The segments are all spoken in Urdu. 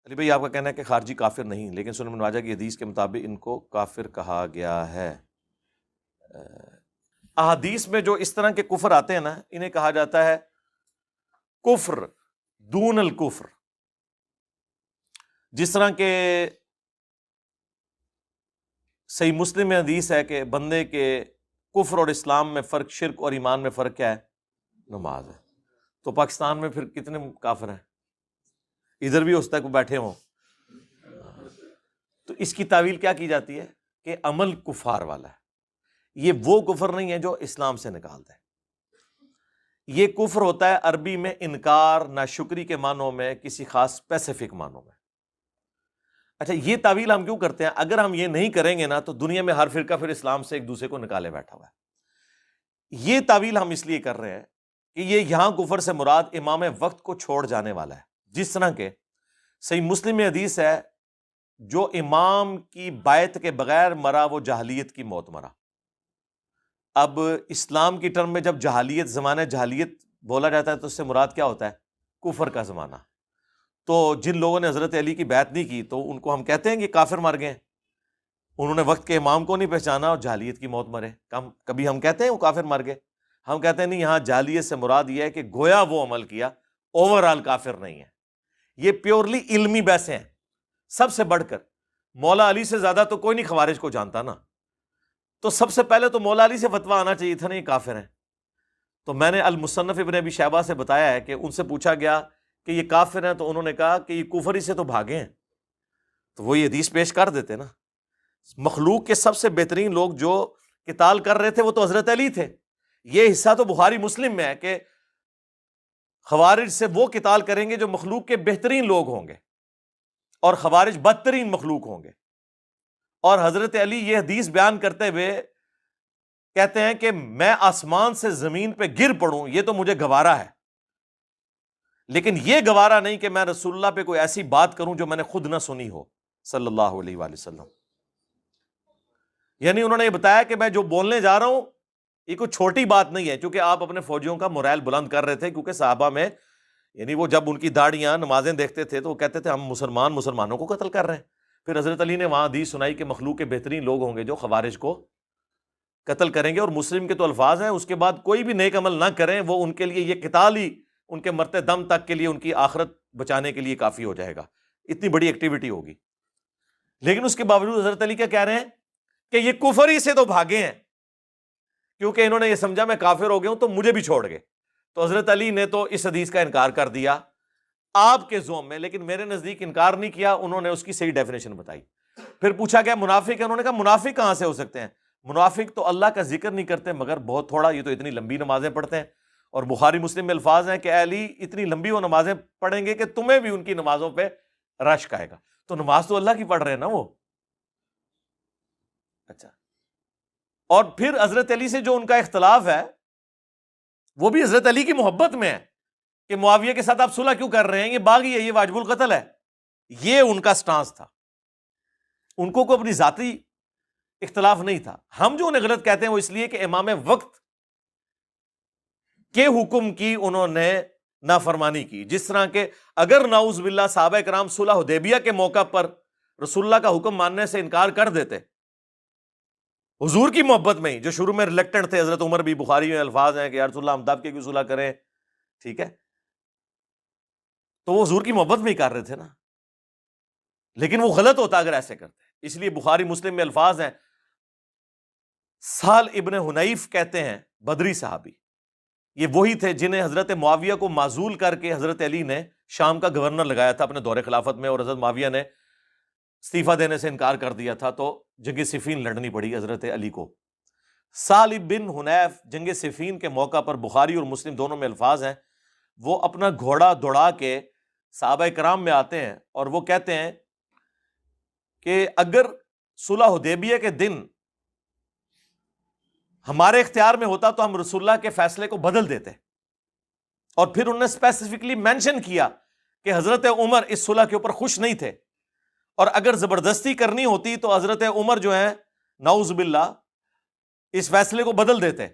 علی بھائی آپ کا کہنا ہے کہ خارجی کافر نہیں، لیکن سنن ابن ماجہ کی حدیث کے مطابق ان کو کافر کہا گیا ہے۔ احادیث میں جو اس طرح کے کفر آتے ہیں نا، انہیں کہا جاتا ہے کفر دون الکفر۔ جس طرح کہ صحیح مسلم میں حدیث ہے کہ بندے کے کفر اور اسلام میں فرق، شرک اور ایمان میں فرق کیا ہے؟ نماز ہے۔ تو پاکستان میں پھر کتنے کافر ہیں؟ ادھر بھی اس تک بیٹھے ہوں۔ تو اس کی تعویل کیا کی جاتی ہے کہ عمل کفار والا ہے، یہ وہ کفر نہیں ہے جو اسلام سے نکالتا ہے۔ یہ کفر ہوتا ہے عربی میں انکار، ناشکری کے معنوں میں، کسی خاص اسپیسیفک معنوں میں۔ اچھا، یہ تعویل ہم کیوں کرتے ہیں؟ اگر ہم یہ نہیں کریں گے نا تو دنیا میں ہر فرقہ پھر اسلام سے ایک دوسرے کو نکالے بیٹھا ہوا ہے۔ یہ تعویل ہم اس لیے کر رہے ہیں کہ یہ یہاں کفر سے مراد امام وقت کو چھوڑ جانے والا ہے۔ جس طرح کے صحیح مسلم میں حدیث ہے جو امام کی بیعت کے بغیر مرا وہ جاہلیت کی موت مرا۔ اب اسلام کی ٹرم میں جب جہالیت، زمانہ جہالیت بولا جاتا ہے تو اس سے مراد کیا ہوتا ہے؟ کفر کا زمانہ۔ تو جن لوگوں نے حضرت علی کی بیعت نہیں کی تو ان کو ہم کہتے ہیں کہ کافر مر گئے، انہوں نے وقت کے امام کو نہیں پہچانا اور جہالیت کی موت مرے۔ کبھی ہم کہتے ہیں وہ کافر مر گئے؟ ہم کہتے ہیں نہیں، یہاں جہالیت سے مراد یہ ہے کہ گویا وہ عمل کیا، اوور آل کافر نہیں ہے۔ یہ پیورلی علمی بحثیں ہیں۔ سب سے بڑھ کر مولا علی سے زیادہ تو کوئی نہیں خوارج کو جانتا نا، تو سب سے پہلے تو مولا علی سے فتویٰ آنا چاہیے تھا نا یہ کافر ہیں۔ تو میں نے المصنف ابن ابی شیبہ سے بتایا ہے کہ ان سے پوچھا گیا کہ یہ کافر ہیں تو انہوں نے کہا کہ یہ کفر ہی سے تو بھاگے ہیں، تو وہ یہ حدیث پیش کر دیتے نا۔ مخلوق کے سب سے بہترین لوگ جو قتال کر رہے تھے وہ تو حضرت علی تھے۔ یہ حصہ تو بخاری مسلم میں ہے کہ خوارج سے وہ قتال کریں گے جو مخلوق کے بہترین لوگ ہوں گے، اور خوارج بدترین مخلوق ہوں گے۔ اور حضرت علی یہ حدیث بیان کرتے ہوئے کہتے ہیں کہ میں آسمان سے زمین پہ گر پڑوں یہ تو مجھے گوارا ہے، لیکن یہ گوارا نہیں کہ میں رسول اللہ پہ کوئی ایسی بات کروں جو میں نے خود نہ سنی ہو صلی اللہ علیہ وآلہ وسلم۔ یعنی انہوں نے یہ بتایا کہ میں جو بولنے جا رہا ہوں یہ کوئی چھوٹی بات نہیں ہے، چونکہ آپ اپنے فوجیوں کا مورائل بلند کر رہے تھے، کیونکہ صحابہ میں یعنی وہ جب ان کی داڑیاں نمازیں دیکھتے تھے تو وہ کہتے تھے ہم مسلمانوں کو قتل کر رہے ہیں۔ پھر حضرت علی نے وہاں حدیث سنائی کہ مخلوق کے بہترین لوگ ہوں گے جو خوارج کو قتل کریں گے، اور مسلم کے تو الفاظ ہیں اس کے بعد کوئی بھی نیک عمل نہ کریں وہ ان کے لیے یہ قتال ہی ان کے مرتے دم تک کے لیے، ان کی آخرت بچانے کے لیے کافی ہو جائے گا، اتنی بڑی ایکٹیویٹی ہوگی۔ لیکن اس کے باوجود حضرت علی کیا کہہ رہے ہیں کہ یہ کفر ہی سے تو بھاگے ہیں، کیونکہ انہوں نے یہ سمجھا میں کافر ہو گیا ہوں تو مجھے بھی چھوڑ گئے۔ تو حضرت علی نے تو اس حدیث کا انکار کر دیا آپ کے ذوم میں، لیکن میرے نزدیک انکار نہیں کیا، انہوں نے اس کی صحیح ڈیفینیشن بتائی۔ پھر پوچھا گیا منافق ہے، انہوں نے کہا منافق کہاں سے ہو سکتے ہیں؟ منافق تو اللہ کا ذکر نہیں کرتے مگر بہت تھوڑا، یہ تو اتنی لمبی نمازیں پڑھتے ہیں۔ اور بخاری مسلم میں الفاظ ہیں کہ اے علی اتنی لمبی وہ نمازیں پڑھیں گے کہ تمہیں بھی ان کی نمازوں پہ رشک آئے گا۔ تو نماز تو اللہ کی پڑھ رہے ہیں نا وہ۔ اچھا، اور پھر حضرت علی سے جو ان کا اختلاف ہے وہ بھی حضرت علی کی محبت میں ہے کہ معاویہ کے ساتھ آپ صلح کیوں کر رہے ہیں، یہ باغی ہے، یہ واجب القتل ہے۔ یہ ان کا سٹانس تھا، ان کو کوئی اپنی ذاتی اختلاف نہیں تھا۔ ہم جو انہیں غلط کہتے ہیں وہ اس لیے کہ امام وقت کے حکم کی انہوں نے نافرمانی کی۔ جس طرح کہ اگر نعوذ باللہ صحابہ کرام صلح حدیبیہ کے موقع پر رسول اللہ کا حکم ماننے سے انکار کر دیتے حضور کی محبت میں ہی، جو شروع میں ریلیکٹنٹ تھے، حضرت عمر بھی، بخاری میں الفاظ ہیں کہ یا رسول اللہ ہم دب کے کیوں صلح کریں، ٹھیک ہے، تو وہ حضور کی محبت میں ہی کر رہے تھے نا، لیکن وہ غلط ہوتا اگر ایسے کرتے۔ اس لیے بخاری مسلم میں الفاظ ہیں، سہل ابن حنیف کہتے ہیں بدری صحابی، یہ وہی تھے جنہیں حضرت معاویہ کو معزول کر کے حضرت علی نے شام کا گورنر لگایا تھا اپنے دور خلافت میں، اور حضرت معاویہ نے استعفیٰ دینے سے انکار کر دیا تھا تو جنگ صفین لڑنی پڑی حضرت علی کو۔ سہل بن حنیف جنگ صفین کے موقع پر بخاری اور مسلم دونوں میں الفاظ ہیں، وہ اپنا گھوڑا دوڑا کے صحابہ کرام میں آتے ہیں اور وہ کہتے ہیں کہ اگر صلح حدیبیہ کے دن ہمارے اختیار میں ہوتا تو ہم رسول اللہ کے فیصلے کو بدل دیتے۔ اور پھر انہوں نے اسپیسیفکلی مینشن کیا کہ حضرت عمر اس صلح کے اوپر خوش نہیں تھے، اور اگر زبردستی کرنی ہوتی تو حضرت عمر جو ہیں نعوذ باللہ اس فیصلے کو بدل دیتے،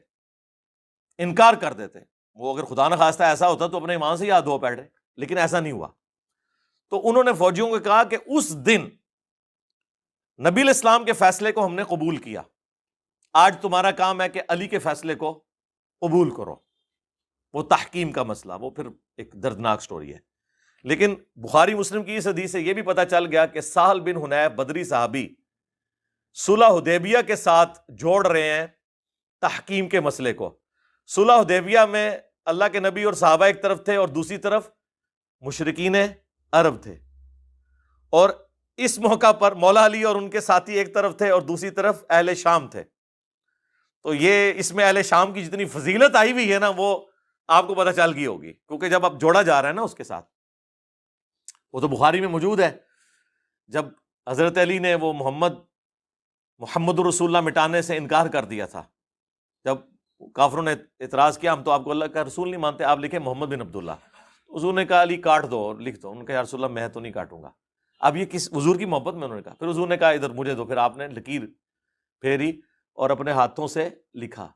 انکار کر دیتے۔ وہ اگر خدا نخواستہ ایسا ہوتا تو اپنے ایمان سے یاد ہو بیٹھے، لیکن ایسا نہیں ہوا۔ تو انہوں نے فوجیوں کو کہا کہ اس دن نبی الاسلام کے فیصلے کو ہم نے قبول کیا، آج تمہارا کام ہے کہ علی کے فیصلے کو قبول کرو۔ وہ تحکیم کا مسئلہ، وہ پھر ایک دردناک سٹوری ہے۔ لیکن بخاری مسلم کی اس حدیث سے یہ بھی پتہ چل گیا کہ سہل بن حنیف بدری صحابی صلح حدیبیہ کے ساتھ جوڑ رہے ہیں تحکیم کے مسئلے کو۔ صلح حدیبیہ میں اللہ کے نبی اور صحابہ ایک طرف تھے اور دوسری طرف مشرکین عرب تھے، اور اس موقع پر مولا علی اور ان کے ساتھی ایک طرف تھے اور دوسری طرف اہل شام تھے۔ تو یہ اس میں اہل شام کی جتنی فضیلت آئی ہوئی ہے نا، وہ آپ کو پتہ چل گئی ہوگی، کیونکہ جب اب جوڑا جا رہا ہے نا اس کے ساتھ، وہ تو بخاری میں موجود ہے، جب حضرت علی نے وہ محمد رسول اللہ مٹانے سے انکار کر دیا تھا، جب کافروں نے اعتراض کیا ہم تو آپ کو اللہ کا رسول نہیں مانتے، آپ لکھیں محمد بن عبداللہ، حضور نے کہا علی کاٹ دو اور لکھ دو، انہوں نے کہا یا رسول اللہ میں تو نہیں کاٹوں گا۔ اب یہ کس حضور کی محبت میں انہوں نے کہا، پھر حضور نے کہا ادھر مجھے دو، پھر آپ نے لکیر پھیری اور اپنے ہاتھوں سے لکھا۔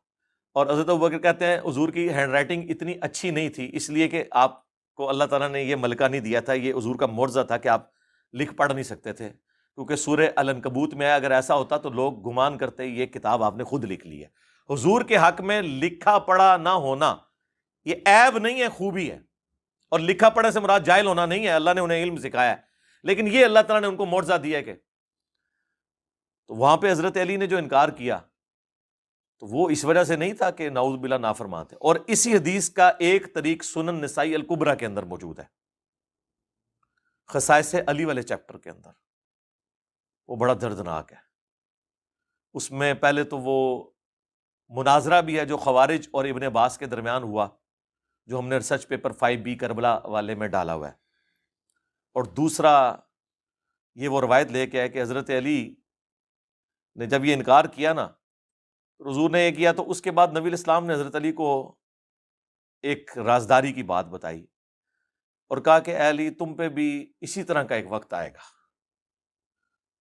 اور حضرت ابوبکر کہتے ہیں حضور کی ہینڈ رائٹنگ اتنی اچھی نہیں تھی، اس لیے کہ آپ کو اللہ تعالیٰ نے یہ ملکہ نہیں دیا تھا، یہ حضور کا معجزہ تھا کہ آپ لکھ پڑھ نہیں سکتے تھے، کیونکہ سورہ العنکبوت میں اگر ایسا ہوتا تو لوگ گمان کرتے یہ کتاب آپ نے خود لکھ لی ہے۔ حضور کے حق میں لکھا پڑھا نہ ہونا یہ عیب نہیں ہے، خوبی ہے، اور لکھا پڑھے سے مراد جاہل ہونا نہیں ہے، اللہ نے انہیں علم سکھایا ہے، لیکن یہ اللہ تعالیٰ نے ان کو معجزہ دیا ہے کہ تو وہاں پہ حضرت علی نے جو انکار کیا تو وہ اس وجہ سے نہیں تھا کہ نعوذ باللہ نافرمان تھے۔ اور اسی حدیث کا ایک طریق سنن نسائی الکبریٰ کے اندر موجود ہے، خصائص علی والے چیپٹر کے اندر، وہ بڑا دردناک ہے۔ اس میں پہلے تو وہ مناظرہ بھی ہے جو خوارج اور ابن عباس کے درمیان ہوا، جو ہم نے ریسرچ پیپر 5B کربلا والے میں ڈالا ہوا ہے، اور دوسرا یہ وہ روایت لے کے ہے کہ حضرت علی نے جب یہ انکار کیا نا، حضور نے یہ کیا تو اس کے بعد نبی الاسلام نے حضرت علی کو ایک رازداری کی بات بتائی اور کہا کہ اے علی تم پہ بھی اسی طرح کا ایک وقت آئے گا،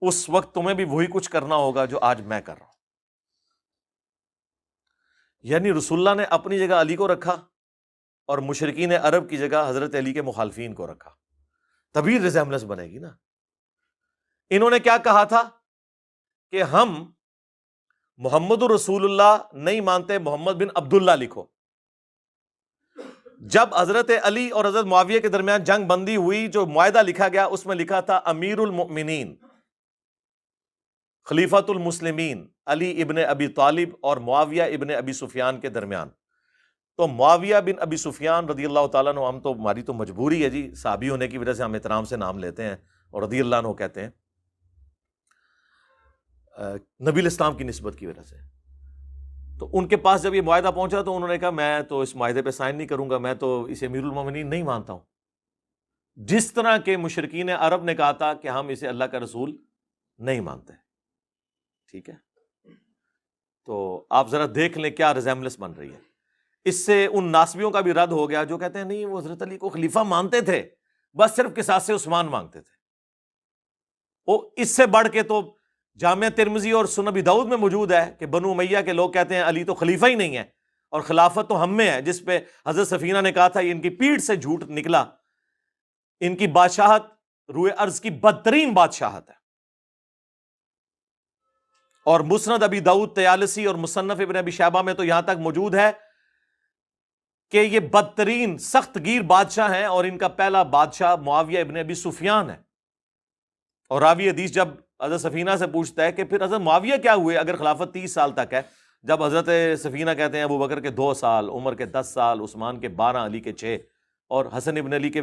اس وقت تمہیں بھی وہی کچھ کرنا ہوگا جو آج میں کر رہا ہوں۔ یعنی رسول اللہ نے اپنی جگہ علی کو رکھا اور مشرکین عرب کی جگہ حضرت علی کے مخالفین کو رکھا، تبھی ریزیمبلنس بنے گی نا۔ انہوں نے کیا کہا تھا کہ ہم محمد رسول اللہ نہیں مانتے، محمد بن عبداللہ لکھو۔ جب حضرت علی اور حضرت معاویہ کے درمیان جنگ بندی ہوئی، جو معاہدہ لکھا گیا اس میں لکھا تھا امیر المؤمنین خلیفۃ المسلمین علی ابن ابی طالب اور معاویہ ابن ابی سفیان کے درمیان۔ تو معاویہ بن ابی سفیان رضی اللہ تعالیٰ عنہ، ہم تو ہماری تو مجبوری ہے جی، صحابی ہونے کی وجہ سے ہم احترام سے نام لیتے ہیں اور رضی اللہ عنہ کہتے ہیں، نبی الاسلام کی نسبت کی وجہ سے۔ تو ان کے پاس جب یہ معاہدہ پہنچا تو انہوں نے کہا میں تو اس معاہدے پہ سائن نہیں کروں گا، میں تو اسے امیر المومنین نہیں مانتا ہوں، جس طرح کے مشرکین عرب نے کہا تھا کہ ہم اسے اللہ کا رسول نہیں مانتے۔ ٹھیک ہے، تو آپ ذرا دیکھ لیں کیا ریزیمبلنس بن رہی ہے۔ اس سے ان ناسبیوں کا بھی رد ہو گیا جو کہتے ہیں نہیں وہ حضرت علی کو خلیفہ مانتے تھے، بس صرف قصاص عثمان مانگتے تھے۔ وہ اس سے بڑھ کے تو جامعہ ترمذی اور سنن ابی داؤد میں موجود ہے کہ بنو امیہ کے لوگ کہتے ہیں علی تو خلیفہ ہی نہیں ہے اور خلافت تو ہم میں ہے، جس پہ حضرت سفینہ نے کہا تھا یہ ان کی پیٹھ سے جھوٹ نکلا، ان کی بادشاہت روئے ارض کی بدترین بادشاہت ہے۔ اور مسند ابی داؤد طیالسی اور مصنف ابن ابی شیبہ میں تو یہاں تک موجود ہے کہ یہ بدترین سخت گیر بادشاہ ہیں، اور ان کا پہلا بادشاہ معاویہ ابن ابی سفیان ہے۔ اور راوی حدیث جب حضرت سفینہ سے پوچھتا ہے کہ پھر حضرت معاویہ کیا ہوئے اگر خلافت 30 سال تک ہے، جب حضرت سفینہ کہتے ہیں ابو بکر کے 2 سال، عمر کے 10 سال، عثمان کے 12، علی کے 6، اور حسن ابن علی کے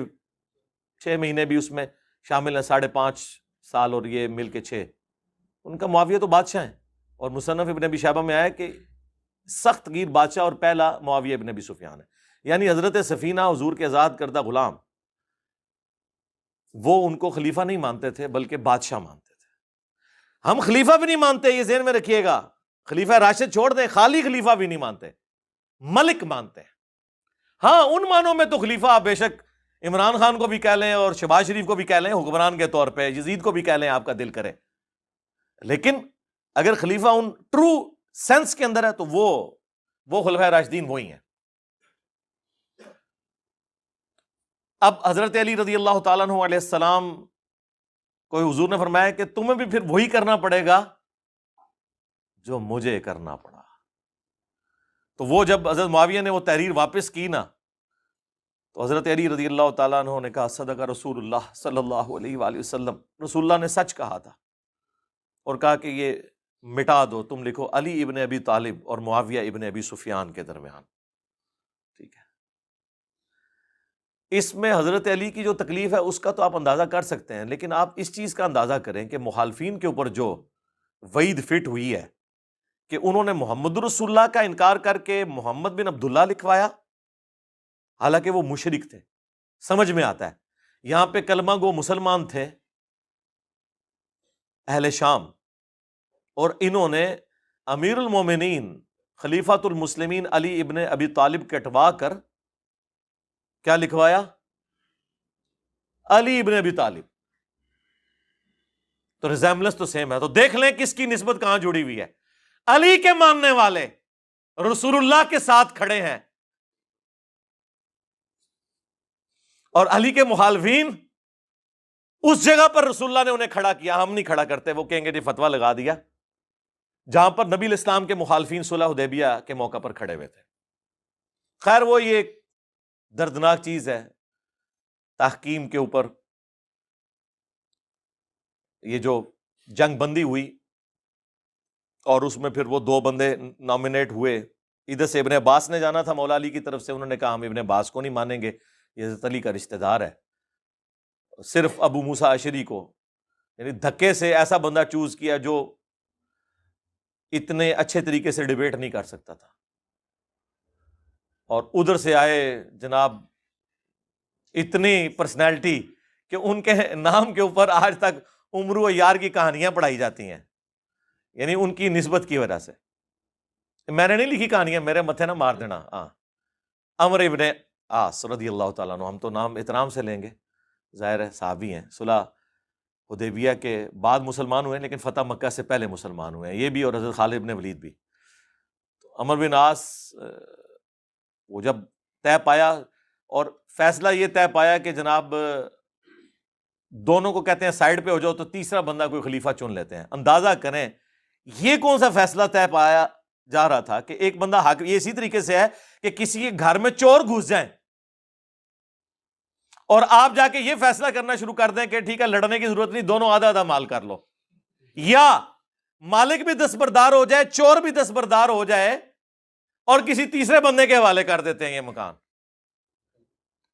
6 مہینے بھی اس میں شامل ہیں، 5.5 سال اور یہ مل کے 6، ان کا معاویہ تو بادشاہ ہیں۔ اور مصنف ابن ابی شیبہ میں آیا کہ سخت گیر بادشاہ اور پہلا معاویہ ابن ابی سفیان ہے۔ یعنی حضرت سفینہ حضور کے آزاد کردہ غلام، وہ ان کو خلیفہ نہیں مانتے تھے بلکہ بادشاہ مانتے تھے۔ ہم خلیفہ بھی نہیں مانتے، یہ ذہن میں رکھیے گا، خلیفہ راشد چھوڑ دیں، خالی خلیفہ بھی نہیں مانتے، ملک مانتے ہیں۔ ہاں ان معنوں میں تو خلیفہ آپ بے شک عمران خان کو بھی کہہ لیں اور شہباز شریف کو بھی کہہ لیں حکمران کے طور پہ، یزید کو بھی کہہ لیں آپ کا دل کرے، لیکن اگر خلیفہ ان ٹرو سینس کے اندر ہے تو وہ خلفائے راشدین وہی ہیں۔ اب حضرت علی رضی اللہ تعالیٰ عنہ علیہ السلام کو حضور نے فرمایا کہ تمہیں بھی پھر وہی کرنا پڑے گا جو مجھے کرنا پڑا. تو وہ جب حضرت معاویہ نے وہ تحریر واپس کی نا، تو حضرت علی رضی اللہ تعالیٰ عنہ نے کہا صدق رسول اللہ صلی اللہ علیہ وآلہ وسلم، رسول اللہ نے سچ کہا تھا. اور کہا کہ یہ مٹا دو، تم لکھو علی ابن ابی طالب اور معاویہ ابن ابی سفیان کے درمیان. ٹھیک ہے، اس میں حضرت علی کی جو تکلیف ہے اس کا تو آپ اندازہ کر سکتے ہیں، لیکن آپ اس چیز کا اندازہ کریں کہ مخالفین کے اوپر جو وعید فٹ ہوئی ہے کہ انہوں نے محمد رسول اللہ کا انکار کر کے محمد بن عبداللہ لکھوایا، حالانکہ وہ مشرک تھے. سمجھ میں آتا ہے، یہاں پہ کلمہ گو مسلمان تھے اہل شام، اور انہوں نے امیر المومنین خلیفۃ المسلمین علی ابن ابی طالب کٹوا کر کیا لکھوایا؟ علی ابن ابی طالب. تو ریزیمبلنس تو سیم ہے. تو دیکھ لیں کس کی نسبت کہاں جڑی ہوئی ہے. علی کے ماننے والے رسول اللہ کے ساتھ کھڑے ہیں، اور علی کے مخالفین اس جگہ پر رسول اللہ نے انہیں کھڑا کیا. ہم نہیں کھڑا کرتے، وہ کہیں گے جی فتویٰ لگا دیا، جہاں پر نبی الاسلام کے مخالفین صلح حدیبیہ کے موقع پر کھڑے ہوئے تھے. خیر وہ یہ ایک دردناک چیز ہے تحکیم کے اوپر. یہ جو جنگ بندی ہوئی اور اس میں پھر وہ 2 بندے نامینیٹ ہوئے. ادھر سے ابن عباس نے جانا تھا مولا علی کی طرف سے، انہوں نے کہا ہم ابن عباس کو نہیں مانیں گے، یہ حضرت علی کا رشتہ دار ہے. صرف ابو موسیٰ اشعری کو یعنی دھکے سے ایسا بندہ چوز کیا جو اتنے اچھے طریقے سے ڈیبیٹ نہیں کر سکتا تھا. اور ادھر سے آئے جناب اتنی پرسنالٹی کہ ان کے نام کے اوپر آج تک عمر و یار کی کہانیاں پڑھائی جاتی ہیں، یعنی ان کی نسبت کی وجہ سے. میں نے نہیں لکھی کہانیاں، میرے متھے نہ مار دینا. عمر ابن عاص رضی اللہ تعالیٰ عنہ، ہم تو نام احترام سے لیں گے، ظاہر ہے صحابی ہیں، صلح حدیبیہ کے بعد مسلمان ہوئے ہیں لیکن فتح مکہ سے پہلے مسلمان ہوئے ہیں یہ بھی، اور حضرت خالد بن ولید بھی. تو عمر بن عاص وہ جب طے پایا اور فیصلہ یہ طے پایا کہ جناب دونوں کو کہتے ہیں سائڈ پہ ہو جاؤ، تو تیسرا بندہ کوئی خلیفہ چن لیتے ہیں. اندازہ کریں یہ کون سا فیصلہ طے پایا جا رہا تھا کہ ایک بندہ حاکم. یہ اسی طریقے سے ہے کہ کسی کے گھر میں چور گھس جائیں اور آپ جا کے یہ فیصلہ کرنا شروع کر دیں کہ ٹھیک ہے لڑنے کی ضرورت نہیں، دونوں آدھا آدھا مال کر لو، یا مالک بھی دستبردار ہو جائے، چور بھی دستبردار ہو جائے اور کسی تیسرے بندے کے حوالے کر دیتے ہیں یہ مکان.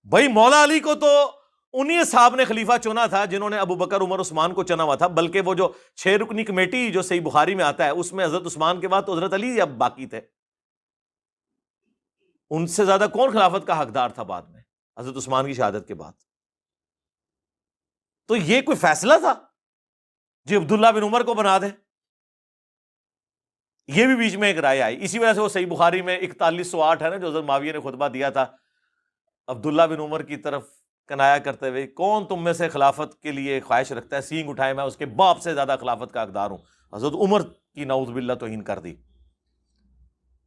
بھائی مولا علی کو تو انہی صاحب نے خلیفہ چنا تھا جنہوں نے ابو بکر عمر عثمان کو چنا ہوا تھا، بلکہ وہ جو 6 رکنی کمیٹی جو صحیح بخاری میں آتا ہے اس میں حضرت عثمان کے بعد تو حضرت علی اب باقی تھے. ان سے زیادہ کون خلافت کا حقدار تھا بعد میں حضرت عثمان کی شہادت کے بعد؟ تو یہ کوئی فیصلہ تھا جی عبداللہ بن عمر کو بنا دیں؟ یہ بھی بیچ میں ایک رائے آئی. اسی وجہ سے وہ صحیح بخاری میں 4108 ہے نا جو حضرت معاویہ نے خطبہ دیا تھا عبداللہ بن عمر کی طرف کنایا کرتے ہوئے، کون تم میں سے خلافت کے لیے خواہش رکھتا ہے، سینگ اٹھائے، میں اس کے باپ سے زیادہ خلافت کا حقدار ہوں. حضرت عمر کی نعوذ باللہ توہین کر دی.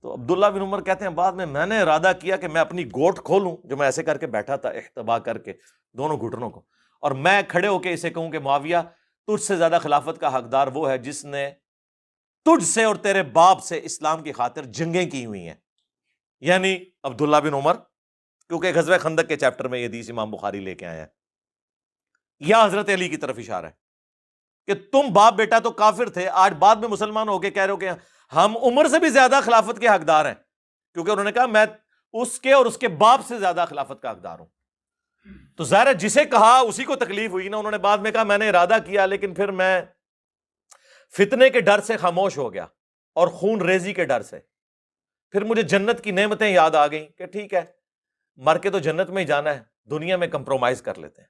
تو عبداللہ بن عمر کہتے ہیں بعد میں نے ارادہ کیا کہ میں اپنی گوٹ کھولوں، جو میں ایسے کر کے بیٹھا تھا احتبا کر کے دونوں گھٹنوں کو، اور میں کھڑے ہو کے اسے کہوں کہ معاویہ تجھ سے زیادہ خلافت کا حقدار وہ ہے جس نے تجھ سے اور تیرے باپ سے اسلام کی خاطر جنگیں کی ہوئی ہیں، یعنی عبداللہ بن عمر، کیونکہ غزوہ خندق کے چیپٹر میں یہ حدیث امام بخاری لے کے آئے ہیں. یا حضرت علی کی طرف اشارہ ہے کہ تم باپ بیٹا تو کافر تھے، آج بعد میں مسلمان ہو کے کہہ رہے ہو کہ ہم عمر سے بھی زیادہ خلافت کے حقدار ہیں، کیونکہ انہوں نے کہا میں اس کے اور اس کے باپ سے زیادہ خلافت کا حقدار ہوں. تو ظاہر ہے جسے کہا اسی کو تکلیف ہوئی نا. انہوں نے بعد میں کہا میں نے ارادہ کیا لیکن پھر میں فتنے کے ڈر سے خاموش ہو گیا اور خون ریزی کے ڈر سے، پھر مجھے جنت کی نعمتیں یاد آ گئیں کہ ٹھیک ہے مر کے تو جنت میں ہی جانا ہے، دنیا میں کمپرومائز کر لیتے ہیں.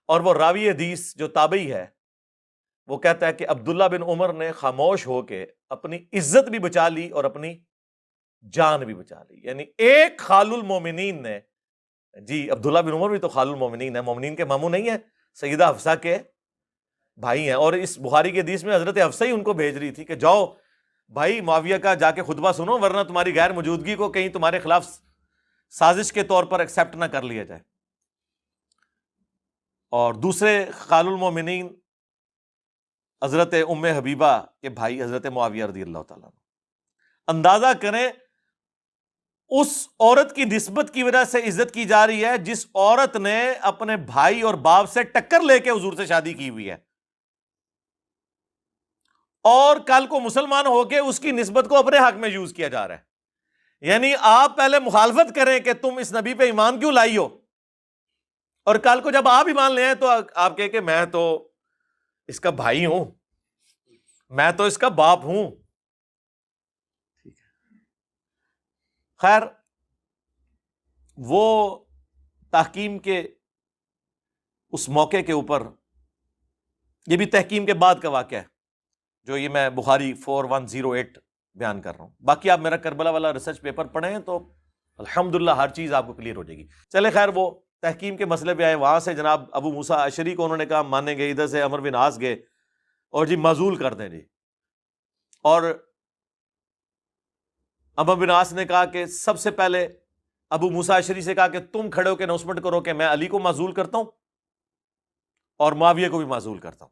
اور وہ راوی حدیث جو تابعی ہے وہ کہتا ہے کہ عبداللہ بن عمر نے خاموش ہو کے اپنی عزت بھی بچا لی اور اپنی جان بھی بچا لی. یعنی ایک خال المومنین نے، جی عبداللہ بن عمر بھی تو خال المومنین ہے، مومنین کے ماموں نہیں ہیں، سیدہ حفصہ کے بھائی ہیں. اور اس بخاری کے حدیث میں حضرت حفصہ ہی ان کو بھیج رہی تھی کہ جاؤ بھائی معاویہ کا جا کے خطبہ سنو، ورنہ تمہاری غیر موجودگی کو کہیں تمہارے خلاف سازش کے طور پر ایکسیپٹ نہ کر لیا جائے. اور دوسرے خال المومنین حضرت ام حبیبہ کے بھائی حضرت معاویہ رضی اللہ تعالیٰ عنہ. اندازہ کریں اس عورت کی نسبت کی وجہ سے عزت کی جا رہی ہے جس عورت نے اپنے بھائی اور باپ سے ٹکر لے کے حضور سے شادی کی ہوئی ہے، اور کل کو مسلمان ہو کے اس کی نسبت کو اپنے حق میں یوز کیا جا رہا ہے. یعنی آپ پہلے مخالفت کریں کہ تم اس نبی پہ ایمان کیوں لائی ہو، اور کل کو جب آپ ایمان لے آئیں تو آپ کہیں کہ میں تو اس کا بھائی ہوں، میں تو اس کا باپ ہوں. خیر، وہ تحکیم کے اس موقع کے اوپر، یہ بھی تحکیم کے بعد کا واقعہ ہے جو یہ میں بخاری 4108 بیان کر رہا ہوں. باقی آپ میرا کربلا والا ریسرچ پیپر پڑھیں تو الحمدللہ ہر چیز آپ کو کلیئر ہو جائے گی. چلے خیر، وہ تحکیم کے مسئلے پہ آئے. وہاں سے جناب ابو موسیٰ اشعری کو انہوں نے کہا مانیں گے، ادھر سے عمر بن عاص گئے اور جی معزول کر دیں جی. اور عمر بن عاص نے کہا کہ سب سے پہلے ابو موسیٰ اشعری سے کہا کہ تم کھڑے ہو کے اناؤنسمنٹ کرو کہ میں علی کو معزول کرتا ہوں اور معاویہ کو بھی معزول کرتا ہوں.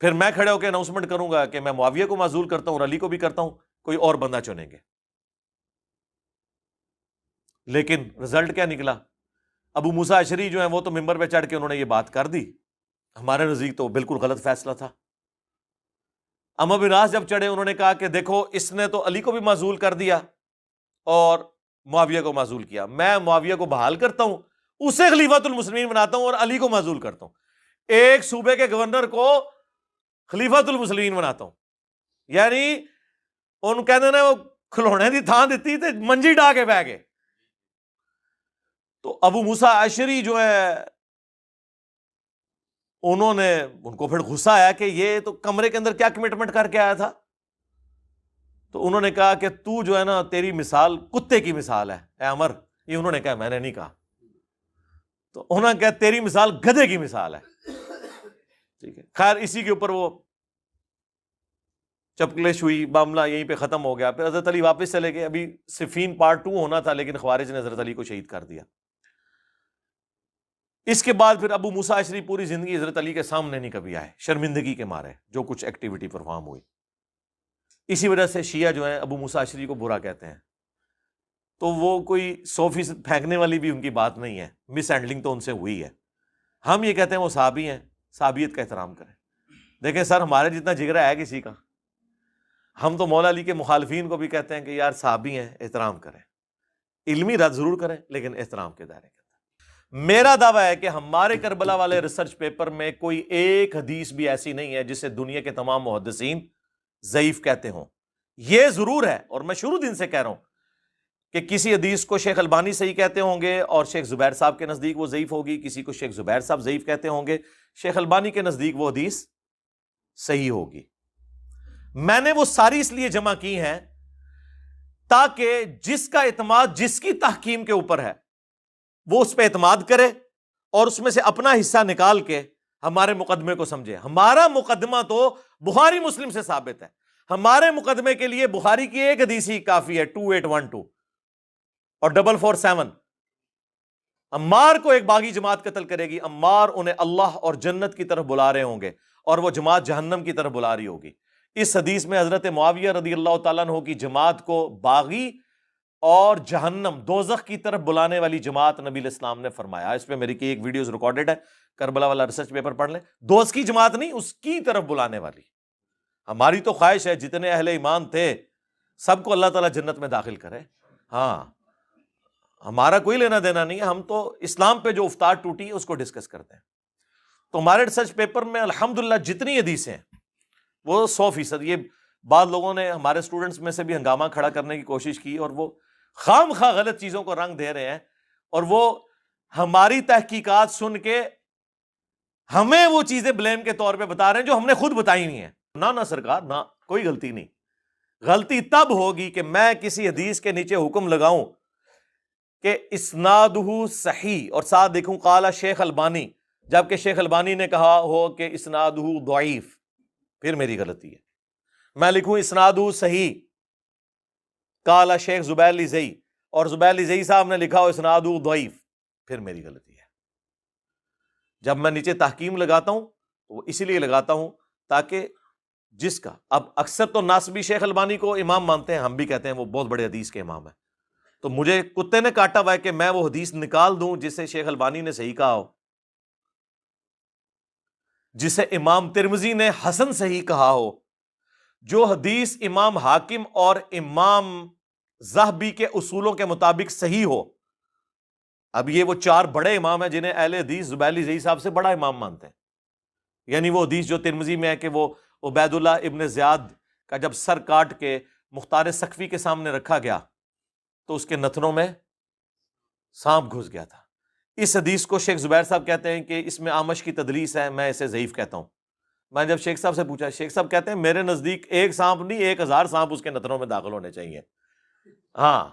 پھر میں کھڑے ہو کے اناؤنسمنٹ کروں گا کہ میں معاویہ کو معزول کرتا ہوں اور علی کو بھی کرتا ہوں، کوئی اور بندہ چنیں گے. لیکن رزلٹ کیا نکلا؟ ابو موسیٰ اشعری جو ہیں وہ تو ممبر پہ چڑھ کے انہوں نے یہ بات کر دی. ہمارے نزدیک تو بالکل غلط فیصلہ تھا. عمر بن عاص جب چڑھے انہوں نے کہا کہ دیکھو اس نے تو علی کو بھی معزول کر دیا اور معاویہ کو معزول کیا، میں معاویہ کو بحال کرتا ہوں، اسے خلیفۃ المسلمین بناتا ہوں اور علی کو معزول کرتا ہوں. ایک صوبے کے گورنر کو خلیفۃ المسلمین بناتا ہوں. یعنی ان کہتے ہیں وہ کھلونے دی تھان دیتی تے منجی ڈا کے بہ گئے. تو ابو موسیٰ اشعری جو ہے انہوں نے، ان کو پھر غصہ آیا کہ یہ تو کمرے کے اندر کیا کمٹمنٹ کر کے آیا تھا. تو انہوں نے کہا کہ تو جو ہے نا تیری مثال کتے کی مثال ہے اے عمر. یہ انہوں نے کہا، میں نے نہیں کہا. تو انہوں نے کہا تیری مثال گدھے کی مثال ہے. ٹھیک ہے، خیر اسی کے اوپر وہ چپکلش ہوئی، معاملہ یہیں پہ ختم ہو گیا. پھر حضرت علی واپس چلے گئے. ابھی صفین پارٹ 2 ہونا تھا لیکن خوارج نے حضرت علی کو شہید کر دیا. اس کے بعد پھر ابو موسیٰ اشعری پوری زندگی حضرت علی کے سامنے نہیں کبھی آئے، شرمندگی کے مارے جو کچھ ایکٹیویٹی پرفارم ہوئی. اسی وجہ سے شیعہ جو ہیں ابو موسیٰ اشعری کو برا کہتے ہیں. تو وہ کوئی 100% پھینکنے والی بھی ان کی بات نہیں ہے، مس ہینڈلنگ تو ان سے ہوئی ہے. ہم یہ کہتے ہیں وہ صحابی ہیں، صحابیت کا احترام کریں. دیکھیں سر، ہمارے جتنا جگرا ہے کسی کا، ہم تو مولا علی کے مخالفین کو بھی کہتے ہیں کہ یار صحابی ہیں، احترام کریں. علمی رد ضرور کریں لیکن احترام کے دائرے کے اندر. میرا دعویٰ ہے کہ ہمارے کربلا والے ریسرچ پیپر میں کوئی ایک حدیث بھی ایسی نہیں ہے جسے دنیا کے تمام محدثین ضعیف کہتے ہوں. یہ ضرور ہے، اور میں شروع دن سے کہہ رہا ہوں کہ کسی حدیث کو شیخ البانی صحیح کہتے ہوں گے اور شیخ زبیر صاحب کے نزدیک وہ ضعیف ہوگی، کسی کو شیخ زبیر صاحب ضعیف کہتے ہوں گے، شیخ البانی کے نزدیک وہ حدیث صحیح ہوگی. میں نے وہ ساری اس لیے جمع کی ہیں تاکہ جس کا اعتماد جس کی تحکیم کے اوپر ہے وہ اس پہ اعتماد کرے اور اس میں سے اپنا حصہ نکال کے ہمارے مقدمے کو سمجھے. ہمارا مقدمہ تو بخاری مسلم سے ثابت ہے. ہمارے مقدمے کے لیے بخاری کی ایک حدیث ہی کافی ہے، 2812 اور 447. عمار کو ایک باغی جماعت قتل کرے گی، عمار انہیں اللہ اور جنت کی طرف بلا رہے ہوں گے اور وہ جماعت جہنم کی طرف بلا رہی ہوگی. اس حدیث میں حضرت معاویہ رضی اللہ تعالیٰ عنہ کی جماعت کو باغی اور جہنم دوزخ کی طرف بلانے والی جماعت نبی علیہ السلام نے فرمایا. اس پہ میری کی ایک ویڈیوز ریکارڈڈ ہے، کربلا والا ریسرچ پیپر پڑھ لیں. دوست کی جماعت نہیں، اس کی طرف بلانے والی. ہماری تو خواہش ہے جتنے اہل ایمان تھے سب کو اللہ تعالیٰ جنت میں داخل کرے. ہاں، ہمارا کوئی لینا دینا نہیں ہے، ہم تو اسلام پہ جو افطار ٹوٹی ہے اس کو ڈسکس کرتے ہیں. تو ہمارے ریسرچ پیپر میں الحمدللہ جتنی حدیثیں ہیں وہ 100%. یہ بعض لوگوں نے ہمارے اسٹوڈنٹس میں سے بھی ہنگامہ کھڑا کرنے کی کوشش کی اور وہ خام خواہ غلط چیزوں کو رنگ دے رہے ہیں اور وہ ہماری تحقیقات سن کے ہمیں وہ چیزیں بلیم کے طور پہ بتا رہے ہیں جو ہم نے خود بتائی نہیں ہیں. نہ سرکار، نہ، کوئی غلطی نہیں. غلطی تب ہوگی کہ میں کسی حدیث کے نیچے حکم لگاؤں کہ اسنادہ صحیح اور ساتھ دیکھوں قال شیخ البانی، جبکہ شیخ البانی نے کہا ہو کہ اسنادہ ضعیف، پھر میری غلطی ہے. میں لکھوں اسنادہ صحیح قال شیخ زبیر لزئی اور زبیر لزئی صاحب نے لکھا ہو اسنادہ ضعیف، پھر میری غلطی ہے. جب میں نیچے تحکیم لگاتا ہوں تو وہ اسی لیے لگاتا ہوں تاکہ جس کا، اب اکثر تو ناصبی شیخ البانی کو امام مانتے ہیں، ہم بھی کہتے ہیں وہ بہت بڑے حدیث کے امام ہیں، تو مجھے کتے نے کاٹا ہوا ہے کہ میں وہ حدیث نکال دوں جسے شیخ البانی نے صحیح کہا ہو، جسے امام ترمذی نے حسن صحیح کہا ہو، جو حدیث امام حاکم اور امام ذہبی کے اصولوں کے مطابق صحیح ہو۔ اب یہ وہ چار بڑے امام ہیں جنہیں اہل حدیث زبیلی زئی صاحب سے بڑا امام مانتے ہیں، یعنی وہ حدیث جو ترمذی میں ہے کہ وہ عبید اللہ ابن زیاد کا جب سر کاٹ کے مختار سقفی کے سامنے رکھا گیا تو اس کے نتنوں میں سانپ گھس گیا تھا۔ اس حدیث کو شیخ زبیر صاحب کہتے ہیں کہ اس میں آمش کی تدلیس ہے، میں اسے ضعیف کہتا ہوں۔ میں جب شیخ صاحب سے پوچھا، شیخ صاحب کہتے ہیں میرے نزدیک ایک سانپ نہیں 1000 سانپ اس کے نتنوں میں داخل ہونے چاہیے۔ ہاں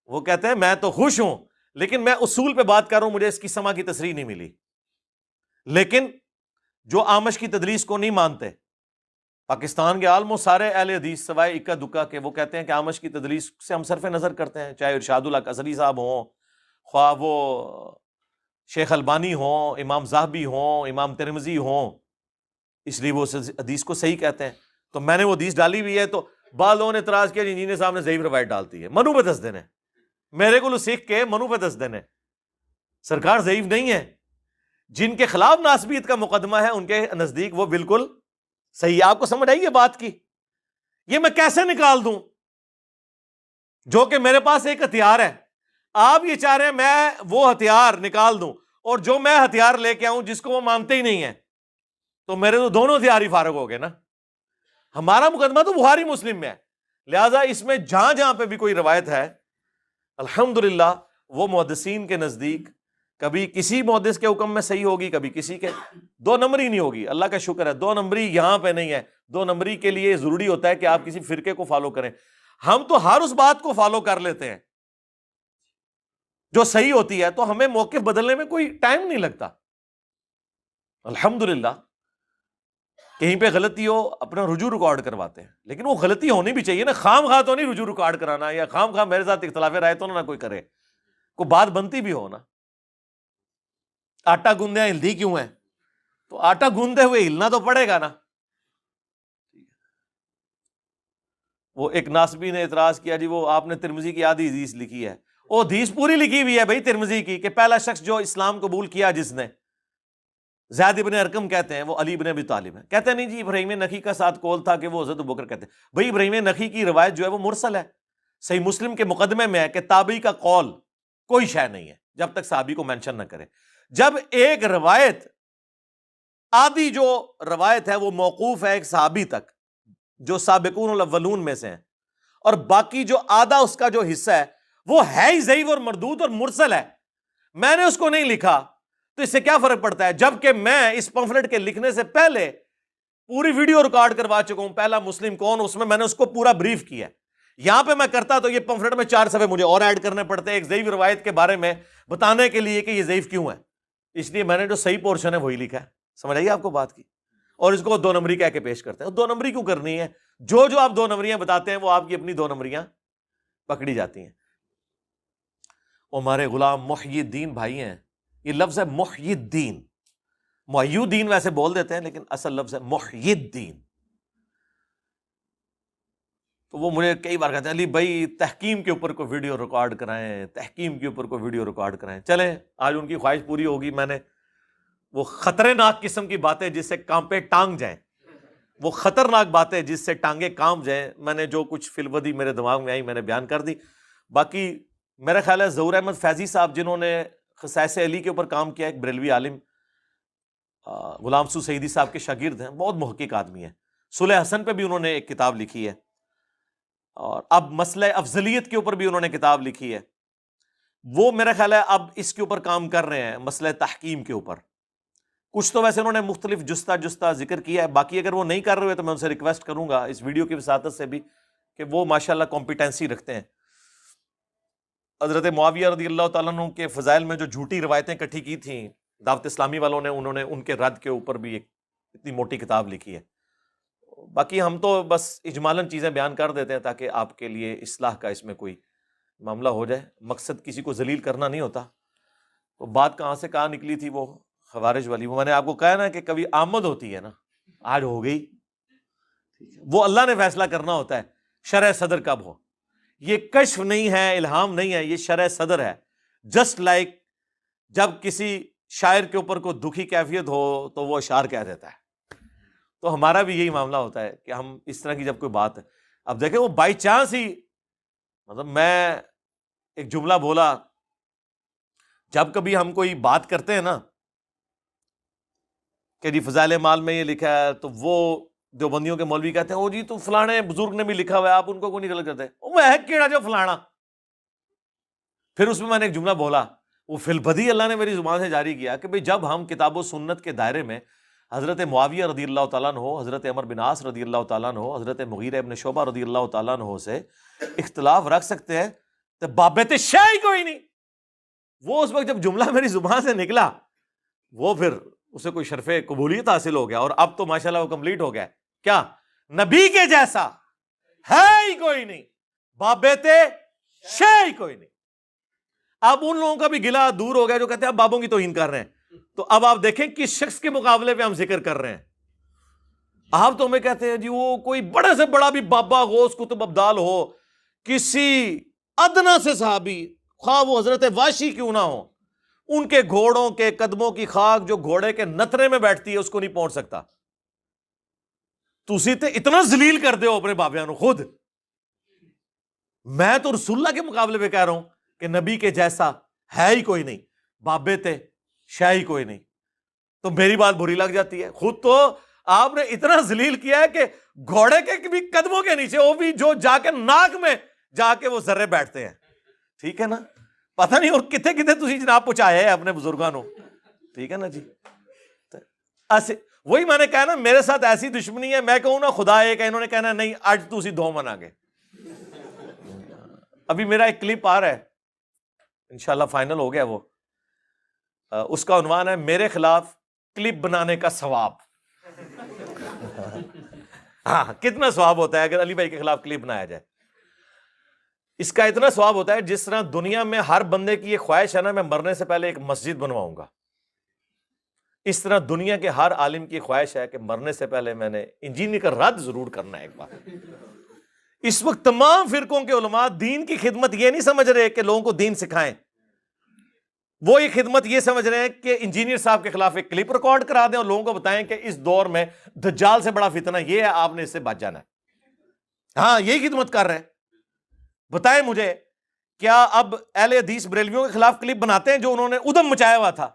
وہ کہتے ہیں میں تو خوش ہوں، لیکن میں اصول پہ بات کر رہا ہوں، مجھے اس کی سما کی تصریح نہیں ملی۔ لیکن جو آمش کی تدلیس کو نہیں مانتے، پاکستان کے آلموسٹ سارے اہل حدیث سوائے اکا دکا کے، وہ کہتے ہیں کہ آمش کی تدلیس سے ہم صرف نظر کرتے ہیں، چاہے ارشاد الحق اصلی صاحب ہوں، خواہ وہ شیخ البانی ہوں، امام ذہبی ہوں، امام ترمذی ہوں، اس لیے وہ حدیث کو صحیح کہتے ہیں۔ تو میں نے وہ حدیث ڈالی بھی ہے تو بعض لوگوں نے اعتراض کیا انجینئر صاحب نے ضعیف روایت ڈالتی ہے، منو پہ دس دینے، میرے کو سیکھ کے منو پہ دس دینے، سرکار ضعیف نہیں ہے، جن کے خلاف ناسبیت کا مقدمہ ہے ان کے نزدیک وہ بالکل صحیح ہے۔ آپ کو سمجھ آئی یہ بات کی؟ یہ میں کیسے نکال دوں جو کہ میرے پاس ایک ہتھیار ہے؟ آپ یہ چاہ رہے ہیں میں وہ ہتھیار نکال دوں، اور جو میں ہتھیار لے کے آؤں جس کو وہ مانتے ہی نہیں ہیں، تو میرے تو دونوں ہتھیار ہی فارغ ہو گئے نا۔ ہمارا مقدمہ تو بخاری مسلم میں ہے، لہذا اس میں جہاں جہاں پہ بھی کوئی روایت ہے الحمدللہ وہ محدثین کے نزدیک کبھی کسی محدث کے حکم میں صحیح ہوگی، کبھی کسی کے، دو نمبری نہیں ہوگی۔ اللہ کا شکر ہے دو نمبری یہاں پہ نہیں ہے۔ دو نمبری کے لیے ضروری ہوتا ہے کہ آپ کسی فرقے کو فالو کریں، ہم تو ہر اس بات کو فالو کر لیتے ہیں جو صحیح ہوتی ہے، تو ہمیں موقف بدلنے میں کوئی ٹائم نہیں لگتا الحمدللہ۔ کہیں پہ غلطی ہو اپنا رجوع ریکارڈ کرواتے ہیں، لیکن وہ غلطی ہونی بھی چاہیے نا، خام خواہ تو نہیں رجوع ریکارڈ کرانا، یا خام خواہ میرے ساتھ اختلاف رائے تو نہ کوئی کرے، کوئی بات بنتی بھی ہو نا۔ آٹا گوندے ہلدی کیوں ہے؟ تو آٹا گوندے ہوئے ہلنا تو پڑے گا نا۔ وہ ایک ناسبی نے اعتراض کیا، جی وہ آپ نے ترمذی کی آدھی حدیث لکھی ہے، وہ حدیث پوری لکھی ہوئی ہے بھائی ترمذی کی، کہ پہلا شخص جو اسلام قبول کیا جس نے، زید ابن ارقم کہتے ہیں وہ علی ابن ابی طالب ہے۔ کہتے ہیں نہیں جی ابراہیم نخعی کا ساتھ قول تھا کہ وہ حضرت ابوبکر کہتے ہیں۔ بھائی ابراہیم نخعی کی روایت جو ہے وہ مرسل ہے، صحیح مسلم کے مقدمے میں ہے کہ تابعی کا قول کوئی شے نہیں ہے جب تک صحابی کو مینشن نہ کرے۔ جب ایک روایت آدھی جو روایت ہے وہ موقوف ہے ایک صحابی تک جو سابقون الاولون میں سے ہیں، اور باقی جو آدھا اس کا جو حصہ ہے وہ ہے ہی ضعیف اور مردود اور مرسل ہے، میں نے اس کو نہیں لکھا، تو اس سے کیا فرق پڑتا ہے؟ جبکہ میں اس پمفلٹ کے لکھنے سے پہلے پوری ویڈیو ریکارڈ کروا چکا ہوں، پہلا مسلم کون، اس میں نے اس کو پورا بریف کیا ہے۔ یہاں پہ میں کرتا تو یہ پمفلٹ میں 4 صفحے مجھے اور ایڈ کرنے پڑتے ایک ضعیف روایت کے بارے میں بتانے کے لیے کہ یہ ضعیف کیوں ہے، اس لیے میں نے جو صحیح پورشن ہے وہی لکھا ہے۔ سمجھ آئیے آپ کو بات کی؟ اور اس کو 2 نمبری کہہ کے پیش کرتے ہیں۔ 2 نمبری کیوں کرنی ہے؟ جو آپ 2 نمبریاں بتاتے ہیں وہ آپ کی اپنی 2 نمبریاں پکڑی جاتی ہیں۔ ہمارے غلام محی الدین بھائی ہیں، یہ لفظ ہے محی الدین، محی الدین ویسے بول دیتے ہیں لیکن اصل لفظ ہے محی الدین۔ تو وہ مجھے کئی بار کہتے ہیں علی بھائی تحکیم کے اوپر کوئی ویڈیو ریکارڈ کرائیں، تحکیم کے اوپر کوئی ویڈیو ریکارڈ کرائیں۔ چلیں آج ان کی خواہش پوری ہوگی۔ میں نے وہ خطرناک قسم کی باتیں جس سے کانپے ٹانگ جائیں، وہ خطرناک باتیں جس سے ٹانگیں کانپ جائیں، میں نے جو کچھ فی الودی میرے دماغ میں آئی میں نے بیان کر دی۔ باقی میرا خیال ہے ظہور احمد فیضی صاحب جنہوں نے خصائص علی کے اوپر کام کیا، ایک بریلوی عالم، غلام سو سعیدی صاحب کے شاگرد ہیں، بہت محقق آدمی ہیں۔ صلح حسن پہ بھی انہوں نے ایک کتاب لکھی ہے، اور اب مسئلہ افضلیت کے اوپر بھی انہوں نے کتاب لکھی ہے۔ وہ میرا خیال ہے اب اس کے اوپر کام کر رہے ہیں، مسئلہ تحکیم کے اوپر۔ کچھ تو ویسے انہوں نے مختلف جستہ ذکر کیا ہے، باقی اگر وہ نہیں کر رہے ہوئے تو میں ان سے ریکویسٹ کروں گا اس ویڈیو کی وساطت سے بھی کہ وہ ماشاءاللہ کمپیٹنسی رکھتے ہیں۔ حضرت معاویہ رضی اللہ تعالیٰ عنہ کے فضائل میں جو جھوٹی روایتیں اکٹھی کی تھیں دعوت اسلامی والوں نے، انہوں نے ان کے رد کے اوپر بھی ایک اتنی موٹی کتاب لکھی ہے۔ باقی ہم تو بس اجمالاً چیزیں بیان کر دیتے ہیں تاکہ آپ کے لیے اصلاح کا اس میں کوئی معاملہ ہو جائے، مقصد کسی کو ذلیل کرنا نہیں ہوتا۔ تو بات کہاں سے کہاں نکلی تھی وہ خوارج والی، وہ میں نے آپ کو کہا نا کہ کبھی آمد ہوتی ہے نا، آج ہو گئی، وہ اللہ نے فیصلہ کرنا ہوتا ہے شرح صدر کب ہو. یہ کشف نہیں ہے، الہام نہیں ہے، یہ شرح صدر ہے. جسٹ لائک جب کسی شاعر کے اوپر کوئی دکھی کیفیت ہو تو وہ اشعار کہہ دیتا ہے، تو ہمارا بھی یہی معاملہ ہوتا ہے کہ ہم اس طرح کی جب کوئی بات ہے، اب دیکھیں وہ بائی چانس ہی، مطلب میں ایک جملہ بولا، جب کبھی ہم کوئی بات کرتے ہیں نا کہ جی فضائل مال میں یہ لکھا ہے، تو وہ دیوبندیوں کے مولوی کہتے ہیں او جی تو فلانے بزرگ نے بھی لکھا ہوا ہے، آپ ان کو کوئی نہیں غلط کرتے. وہ ہے کیڑا جو فلانا. پھر اس میں نے ایک جملہ بولا، وہ فی البدی اللہ نے میری زبان سے جاری کیا کہ بھئی جب ہم کتاب و سنت کے دائرے میں حضرت معاویہ رضی اللہ تعالیٰ عنہ، حضرت عمر بن عاص رضی اللہ تعالیٰ عنہ، حضرت مغیرہ ابن شعبہ رضی اللہ تعالیٰ عنہ سے اختلاف رکھ سکتے ہیں تو بابت شے ہی کوئی نہیں. وہ اس وقت جب جملہ میری زبان سے نکلا، وہ پھر اسے کوئی شرف قبولیت حاصل ہو گیا، اور اب تو ماشاءاللہ وہ کمپلیٹ ہو گیا. کیا؟ نبی کے جیسا ہے ہی کوئی نہیں، بابت شے ہی کوئی نہیں. اب ان لوگوں کا بھی گلا دور ہو گیا جو کہتے ہیں اب بابوں کی توہین کر رہے ہیں. تو اب آپ دیکھیں کس شخص کے مقابلے پہ ہم ذکر کر رہے ہیں. آپ تو ہمیں کہتے ہیں جی وہ کوئی بڑے سے بڑا بھی بابا غوث قطب ابدال ہو، کسی ادنا سے صحابی، خواہ وہ حضرت واشی کیوں نہ ہو، ان کے گھوڑوں کے قدموں کی خاک جو گھوڑے کے نترے میں بیٹھتی ہے اس کو نہیں پہنچ سکتا. تسی تے اتنا ذلیل کر دے ہو اپنے بابیاں نو خود. میں تو رسول اللہ کے مقابلے پہ کہہ رہا ہوں کہ نبی کے جیسا ہے ہی کوئی نہیں، بابے تے شے ہی کوئی نہیں. تو میری بات بری لگ جاتی ہے. خود تو آپ نے اتنا ذلیل کیا ہے کہ گھوڑے کے بھی قدموں کے نیچے، وہ بھی جو جا کے ناک میں جا کے وہ ذرے بیٹھتے ہیں. ٹھیک ہے نا؟ پتہ نہیں اور کتنے کتنے تسی جناب پہنچائے ہیں اپنے بزرگاں نو. ٹھیک ہے نا جی؟ وہی میں نے کہا نا، میرے ساتھ ایسی دشمنی ہے، میں کہوں نا خدا ایک ہے، انہوں نے کہنا نہیں آج تسی دو منا گے. ابھی میرا ایک کلپ آ رہا ہے، انشاءاللہ فائنل ہو گیا وہ، اس کا عنوان ہے میرے خلاف کلپ بنانے کا ثواب. ہاں کتنا ثواب ہوتا ہے اگر علی بھائی کے خلاف کلپ بنایا جائے. اس کا اتنا ثواب ہوتا ہے جس طرح دنیا میں ہر بندے کی یہ خواہش ہے نا میں مرنے سے پہلے ایک مسجد بنواؤں گا، اس طرح دنیا کے ہر عالم کی خواہش ہے کہ مرنے سے پہلے میں نے انجینئر کا رد ضرور کرنا ہے ایک بار. اس وقت تمام فرقوں کے علماء دین کی خدمت یہ نہیں سمجھ رہے کہ لوگوں کو دین سکھائیں، وہ یہ خدمت یہ سمجھ رہے ہیں کہ انجینئر صاحب کے خلاف ایک کلپ ریکارڈ کرا دیں اور لوگوں کو بتائیں کہ اس دور میں دجال سے بڑا فتنہ یہ ہے، آپ نے اس سے بچ جانا ہے. ہاں یہی خدمت کر رہے ہیں. بتائیں مجھے کیا اب اہل حدیث بریلویوں کے خلاف کلپ بناتے ہیں جو انہوں نے ادھم مچایا ہوا تھا؟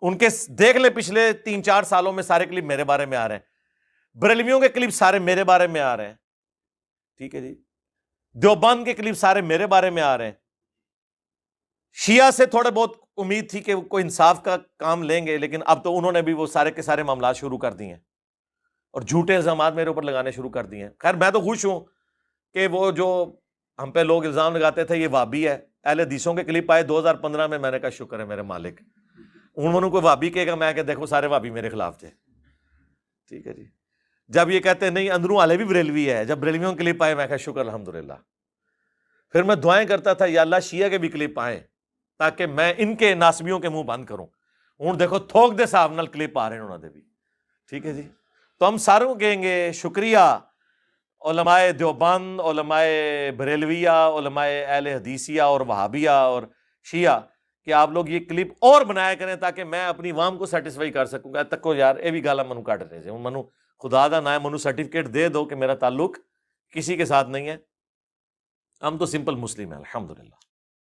ان کے دیکھ لے پچھلے 3-4 سالوں میں سارے کلپ میرے بارے میں آ رہے ہیں، بریلویوں کے کلپ سارے میرے بارے میں آ رہے ہیں. ٹھیک ہے جی؟ دیوبند کے کلپ سارے میرے بارے میں آ رہے ہیں. شیعہ سے تھوڑے بہت امید تھی کہ وہ کوئی انصاف کا کام لیں گے، لیکن اب تو انہوں نے بھی وہ سارے کے سارے معاملات شروع کر دیے ہیں اور جھوٹے الزامات میرے اوپر لگانے شروع کر دیے ہیں. خیر میں تو خوش ہوں کہ وہ جو ہم پہ لوگ الزام لگاتے تھے یہ وابی ہے، اہل حدیثوں کے کلپ آئے 2015 میں نے کہا شکر ہے میرے مالک، انہوں کو وابی کہے گا میں کہ دیکھو سارے وابی میرے خلاف تھے. ٹھیک ہے جی؟ جب یہ کہتے ہیں نہیں اندروں والے بھی بریلوی ہے، جب بریلویوں کے کلپ آئے میں کہا شکر الحمدللہ. پھر میں دعائیں کرتا تھا یا اللہ شیعہ کے بھی کلپ آئیں تاکہ میں ان کے ناسبیوں کے منہ بند کروں. ہوں دیکھو تھوک دے صاحب نال کلپ آ رہے ہیں انہوں نے بھی. ٹھیک ہے جی؟ تو ہم ساروں کہیں گے شکریہ علماء دیوبند، علماء بریلویہ، علماء اہل حدیثیہ اور وہابیہ اور شیعہ کہ آپ لوگ یہ کلپ اور بنایا کریں تاکہ میں اپنی عوام کو سیٹسفائی کر سکوں گا. تک کو یار یہ بھی گالا منو کٹ رہے تھے، منو خدا دا نام منو سرٹیفکیٹ دے دو کہ میرا تعلق کسی کے ساتھ نہیں ہے، ہم تو سمپل مسلم ہیں الحمدللہ.